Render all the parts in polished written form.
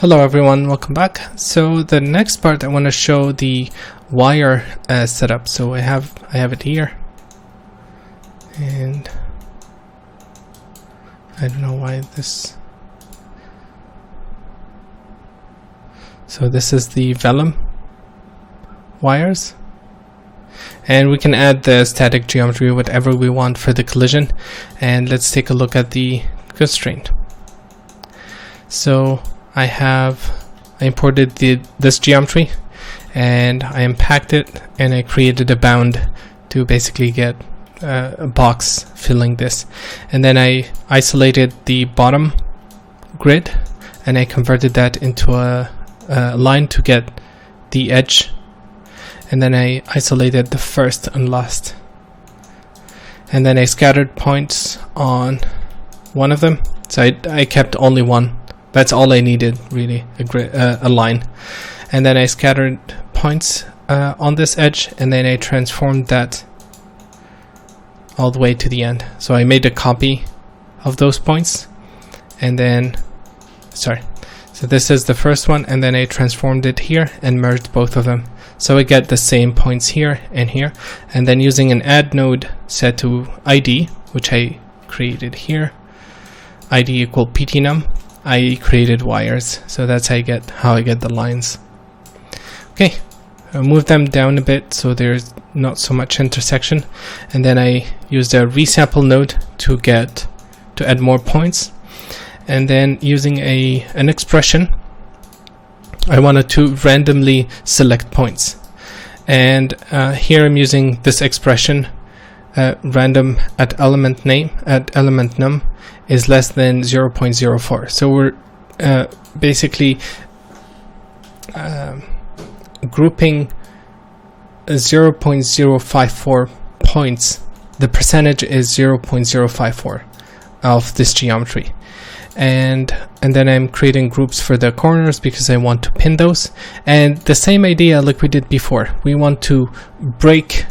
Hello everyone, welcome back. So the next part I want to show the wire setup. So I have it here, and I don't know why this. So this is the vellum wires, and we can add the static geometry whatever we want for the collision. And let's take a look at the constraint. So I imported this geometry and I unpacked it, and I created a bound to basically get a box filling this, and then I isolated the bottom grid and I converted that into a line to get the edge, and then I isolated the first and last, and then I scattered points on one of them. So I kept only one. That's all I needed, really, a line. And then I scattered points on this edge, and then I transformed that all the way to the end. So I made a copy of those points, and then, so this is the first one, and then I transformed it here and merged both of them. So I get the same points here and here, and then using an add node set to ID, which I created here, ID equal ptnum, I created wires. So that's how I get the lines. Okay, I'll move them down a bit so there's not so much intersection, and then I used a resample node to add more points, and then using an expression I wanted to randomly select points, and here I'm using this expression, random at element num is less than 0.04. So we're basically grouping 0.054 points. The percentage is 0.054 of this geometry, and then I'm creating groups for the corners because I want to pin those. And the same idea like we did before, we want to break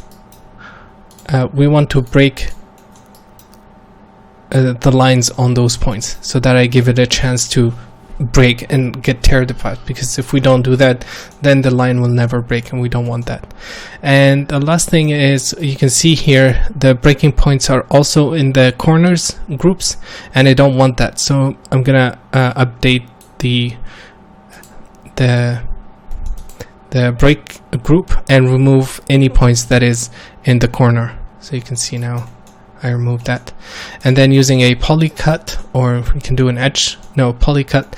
the lines on those points so that I give it a chance to break and get teared apart, because if we don't do that, then the line will never break, and we don't want that. And the last thing is, you can see here the breaking points are also in the corners groups, and I don't want that, so I'm gonna update the break group and remove any points that is in the corner. So you can see now I removed that, and then using a polycut, or we can do an polycut,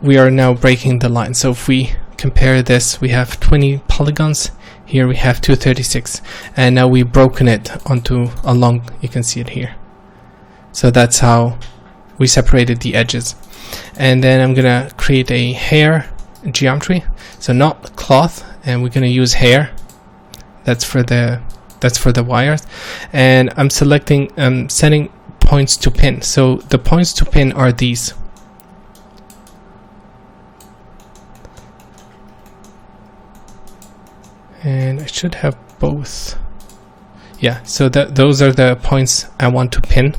we are now breaking the line. So if we compare this, we have 20 polygons, here we have 236, and now we've broken it onto a long, you can see it here. So that's how we separated the edges. And then I'm gonna create a hair geometry, so not cloth, and we're gonna use hair. That's for the wires, and I'm setting points to pin. So the points to pin are these. And I should have both. Yeah, so those are the points I want to pin,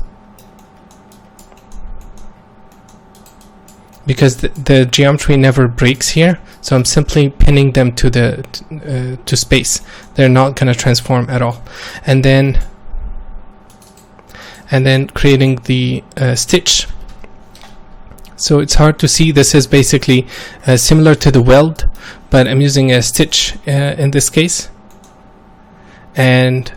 because the geometry never breaks here, so I'm simply pinning them to to space. They're not going to transform at all. And then creating the stitch. So it's hard to see. This is basically similar to the weld, but I'm using a stitch in this case. And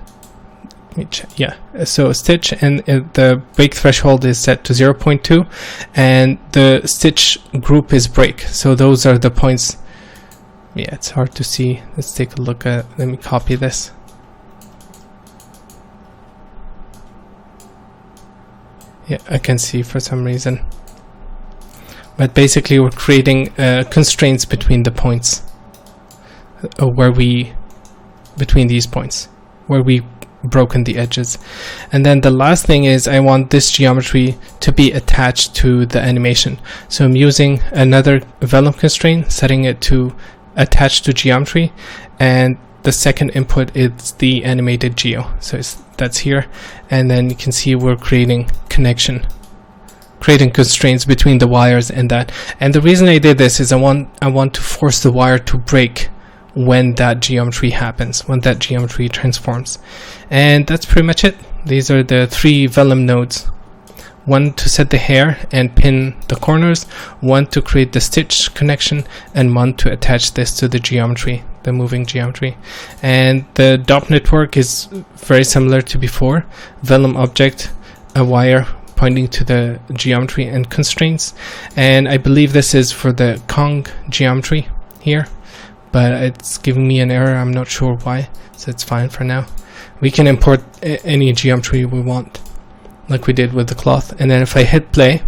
yeah, so stitch, and the break threshold is set to 0.2, and the stitch group is break. So those are the points. Yeah, it's hard to see. Let's take a look at, let me copy this. Yeah, I can see for some reason. But basically we're creating constraints between the points, between these points, where we broken the edges. And then the last thing is, I want this geometry to be attached to the animation. So I'm using another vellum constraint, setting it to attach to geometry, and the second input is the animated geo. So that's here, and then you can see we're creating connection creating constraints between the wires and that. And the reason I did this is I want to force the wire to break when that geometry happens, when that geometry transforms. And that's pretty much it. These are the 3 vellum nodes. One to set the hair and pin the corners, one to create the stitch connection, and one to attach this to the geometry, the moving geometry. And the DOP network is very similar to before. Vellum object, a wire pointing to the geometry and constraints. And I believe this is for the Kong geometry here, but it's giving me an error. I'm not sure why, so it's fine for now. We can import any geometry we want, like we did with the cloth. And then if I hit play,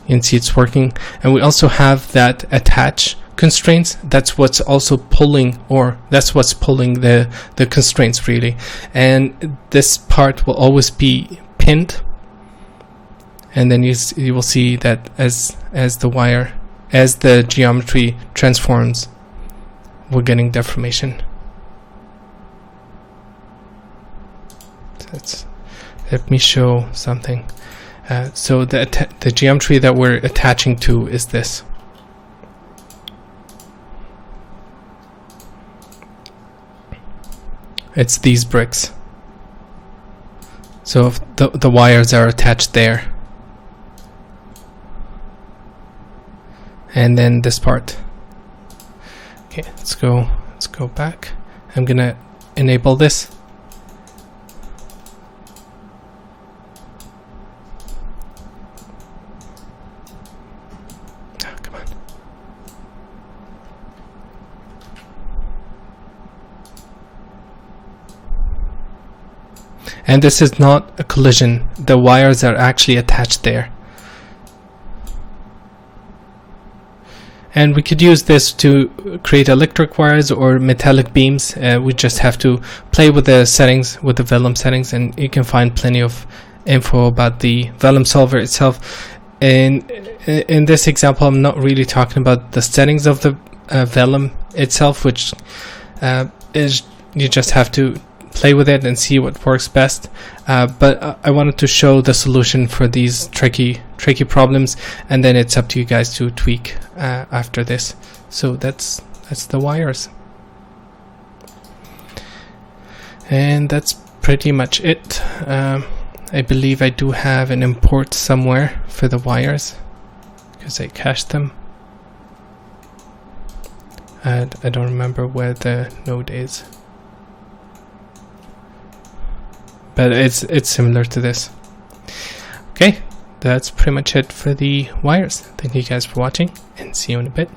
you can see it's working. And we also have that attach constraints. That's what's also pulling, or that's what's pulling the constraints really. And this part will always be pinned. And then you will see that as the geometry transforms, we're getting deformation. So let me show something. So the geometry that we're attaching to is this. It's these bricks. So if the wires are attached there. And then this part. Okay, let's go back. I'm gonna enable this. Oh, come on. And this is not a collision. The wires are actually attached there. And we could use this to create electric wires or metallic beams. We just have to play with the settings, with the vellum settings, and you can find plenty of info about the vellum solver itself. And in this example, I'm not really talking about the settings of the vellum itself, which is, you just have to play with it and see what works best. But I wanted to show the solution for these tricky problems, and then it's up to you guys to tweak after this. So that's the wires, and that's pretty much it. I believe I do have an import somewhere for the wires because I cached them, and I don't remember where the node is. But it's similar to this. Okay, that's pretty much it for the wires. Thank you guys for watching, and see you in a bit.